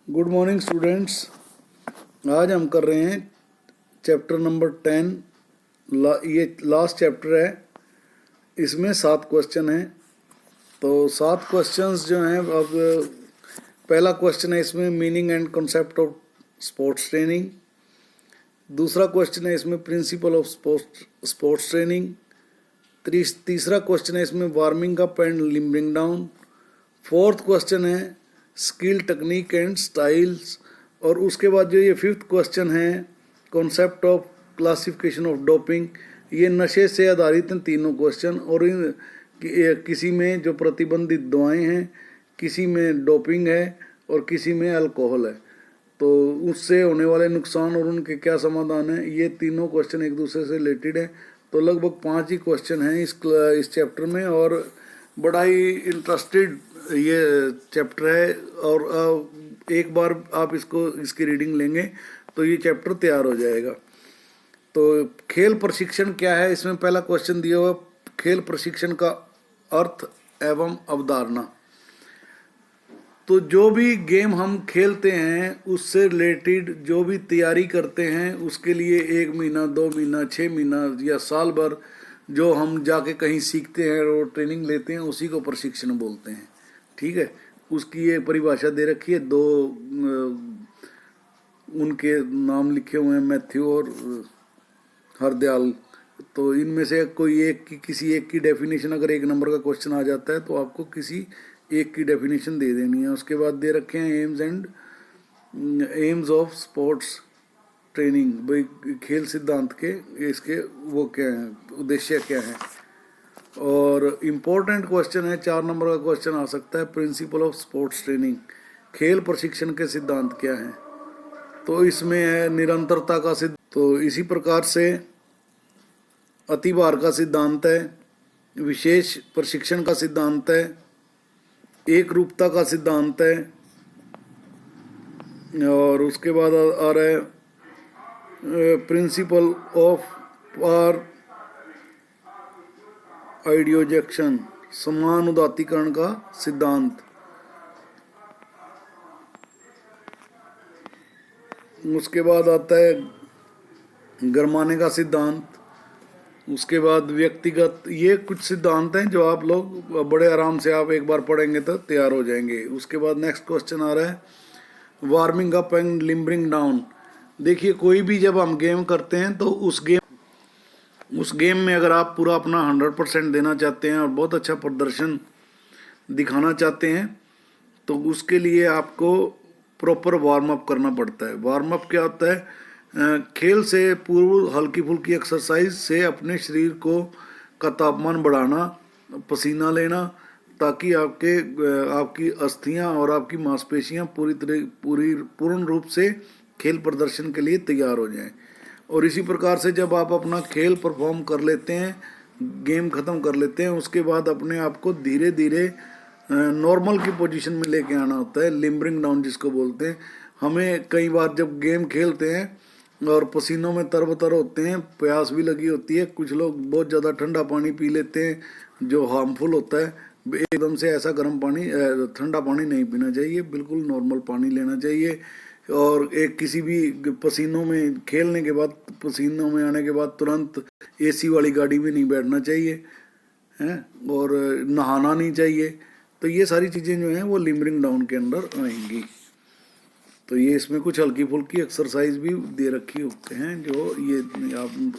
Good morning students. आज हम कर रहे हैं चैप्टर नंबर 10। ये लास्ट चैप्टर है। इसमें 7 क्वेश्चन हैं। तो 7 क्वेश्चंस जो हैं, अब पहला क्वेश्चन है इसमें meaning and concept of sports training. दूसरा क्वेश्चन है इसमें प्रिंसिपल ऑफ स्पोर्ट्स ट्रेनिंग। तीसरा क्वेश्चन है इसमें warming up and limbering down. Fourth question है स्किल टेक्निक एंड स्टाइल्स। और उसके बाद जो ये 5th क्वेश्चन है concept of classification of doping. ये नशे से आधारित हैं तीनों क्वेश्चन। और इन किसी में जो प्रतिबंधित दवाएं हैं, किसी में डोपिंग है और किसी में अल्कोहल है, तो उससे होने वाले नुकसान और उनके क्या समाधान है, ये तीनों क्वेश्चन एक दूसरे से रिलेटेड है। तो लगभग 5 ही क्वेश्चन हैं इस चैप्टर में, और बड़ा ही इंटरेस्टेड ये चैप्टर है। और एक बार आप इसकी रीडिंग लेंगे तो ये चैप्टर तैयार हो जाएगा। तो खेल प्रशिक्षण क्या है, इसमें पहला क्वेश्चन दिया हुआ खेल प्रशिक्षण का अर्थ एवं अवधारणा। तो जो भी गेम हम खेलते हैं उससे रिलेटेड जो भी तैयारी करते हैं, उसके लिए 1 महीना 2 महीना 6 महीना या साल भर जो हम जाके कहीं सीखते हैं और ट्रेनिंग लेते हैं, उसी को प्रशिक्षण बोलते हैं। ठीक है, उसकी एक परिभाषा दे रखी है। 2 उनके नाम लिखे हुए हैं, मैथ्यू और हरदयाल। तो इनमें से कोई एक की किसी एक की डेफिनेशन, अगर 1 नंबर का क्वेश्चन आ जाता है तो आपको किसी एक की डेफिनेशन दे देनी है। उसके बाद दे रखे हैं एम्स ऑफ स्पोर्ट्स ट्रेनिंग। भाई खेल सिद्धांत के इसके वो क्या हैं, उद्देश्य क्या है। और इम्पोर्टेंट क्वेश्चन है, 4 नंबर का क्वेश्चन आ सकता है प्रिंसिपल ऑफ स्पोर्ट्स ट्रेनिंग। खेल प्रशिक्षण के सिद्धांत क्या हैं, तो इसमें है निरंतरता का सिद्धांत। तो इसी प्रकार से अतिभार का सिद्धांत है, विशेष प्रशिक्षण का सिद्धांत है, एक रूपता का सिद्धांत है, और उसके बाद आ रहा है प्रिंसिपल ऑफ पार आइडियोजेक्शन, समान उदात्तीकरण का सिद्धांत। उसके बाद आता है गरमाने का सिद्धांत। उसके बाद व्यक्तिगत, ये कुछ सिद्धांत हैं जो आप लोग बड़े आराम से आप एक बार पढ़ेंगे तो तैयार हो जाएंगे। उसके बाद नेक्स्ट क्वेश्चन आ रहा है warming up and limbering down. देखिए, कोई भी जब हम गेम करते हैं तो उस गेम में अगर आप पूरा अपना 100% देना चाहते हैं और बहुत अच्छा प्रदर्शन दिखाना चाहते हैं, तो उसके लिए आपको प्रॉपर वार्म अप करना पड़ता है। वार्म अप क्या होता है, खेल से पूर्व हल्की फुल्की एक्सरसाइज से अपने शरीर का तापमान बढ़ाना, पसीना लेना, ताकि आपकी अस्थियां और आपकी मांसपेशियां पूर्ण रूप से खेल प्रदर्शन के लिए तैयार हो जाएं। और इसी प्रकार से जब आप अपना खेल परफॉर्म कर लेते हैं, गेम ख़त्म कर लेते हैं, उसके बाद अपने आप को धीरे धीरे नॉर्मल की पोजीशन में लेके आना होता है, लिम्बरिंग डाउन जिसको बोलते हैं। हमें कई बार जब गेम खेलते हैं और पसीनों में तरबतर होते हैं, प्यास भी लगी होती है, कुछ लोग बहुत ज़्यादा ठंडा पानी पी लेते हैं जो हार्मफुल होता है। एकदम से ऐसा गर्म पानी, ठंडा पानी नहीं पीना चाहिए, बिल्कुल नॉर्मल पानी लेना चाहिए। और एक किसी भी पसीनों में खेलने के बाद, पसीनों में आने के बाद तुरंत एसी वाली गाड़ी में नहीं बैठना चाहिए हैं, और नहाना नहीं चाहिए। तो ये सारी चीज़ें जो हैं वो लिम्बरिंग डाउन के अंदर आएंगी। तो ये इसमें कुछ हल्की फुल्की एक्सरसाइज भी दे रखी होते हैं जो ये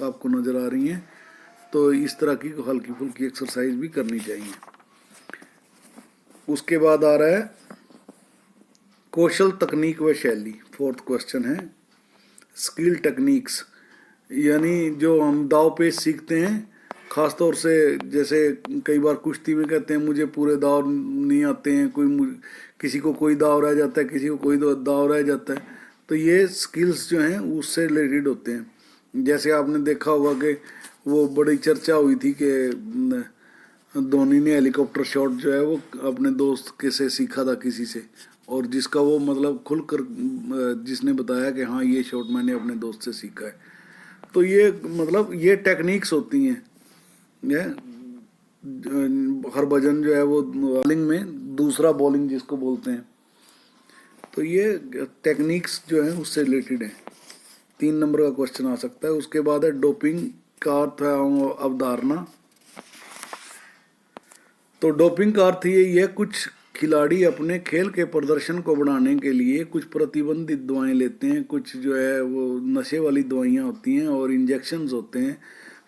आपको नज़र आ रही हैं। तो इस तरह की हल्की फुल्की एक्सरसाइज भी करनी चाहिए। उसके बाद आ रहा है कौशल, तकनीक व शैली। 4th क्वेश्चन है स्किल टेक्निक्स, यानी जो हम दाव पेच सीखते हैं, ख़ास तौर से जैसे कई बार कुश्ती में कहते हैं मुझे पूरे दाव नहीं आते हैं, किसी को कोई दाव रह जाता है, किसी को कोई दाव रह जाता है। तो ये स्किल्स जो हैं उससे रिलेटेड होते हैं। जैसे आपने देखा होगा कि वो बड़ी चर्चा हुई थी कि धोनी ने हेलीकॉप्टर शॉट जो है वो अपने दोस्त के से सीखा था किसी से, और जिसका वो मतलब खुलकर जिसने बताया कि हाँ ये शॉट मैंने अपने दोस्त से सीखा है। तो ये मतलब ये टेक्निक्स होती हैं। हरभजन जो है वो बॉलिंग में दूसरा बॉलिंग जिसको बोलते हैं, तो ये टेक्निक्स जो है उससे रिलेटेड है। 3 नंबर का क्वेश्चन आ सकता है। उसके बाद है डोपिंग का अर्थ है अवधारणा। तो डोपिंग का अर्थ ये है कुछ खिलाड़ी अपने खेल के प्रदर्शन को बढ़ाने के लिए कुछ प्रतिबंधित दवाएं लेते हैं, कुछ जो है वो नशे वाली दवाइयाँ होती हैं और इंजेक्शंस होते हैं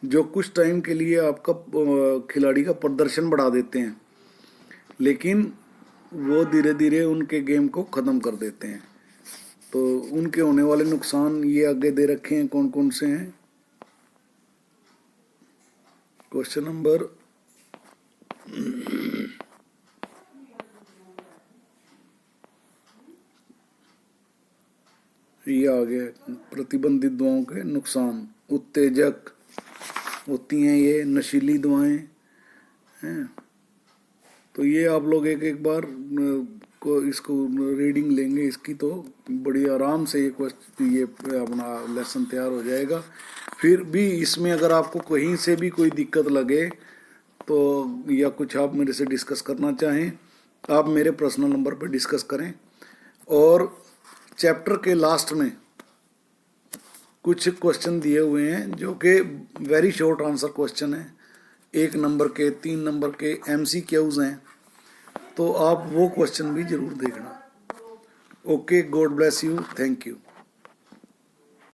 जो कुछ टाइम के लिए आपका खिलाड़ी का प्रदर्शन बढ़ा देते हैं, लेकिन वो धीरे धीरे उनके गेम को ख़त्म कर देते हैं। तो उनके होने वाले नुकसान ये आगे दे रखे हैं, कौन कौन से हैं। क्वेश्चन नंबर ये आ गया, प्रतिबंधित दवाओं के नुकसान। उत्तेजक होती हैं ये, नशीली दवाएं हैं। तो ये आप लोग एक एक बार को इसको रीडिंग लेंगे इसकी तो बड़ी आराम से ये अपना लेसन तैयार हो जाएगा। फिर भी इसमें अगर आपको कहीं से भी कोई दिक्कत लगे तो या कुछ आप मेरे से डिस्कस करना चाहें, आप मेरे पर्सनल नंबर पर डिस्कस करें। और चैप्टर के लास्ट में कुछ क्वेश्चन दिए हुए हैं जो कि वेरी शॉर्ट आंसर क्वेश्चन है, 1 नंबर के, 3 नंबर के MCQs हैं, तो आप वो क्वेश्चन भी जरूर देखना। Okay, God bless you, thank you.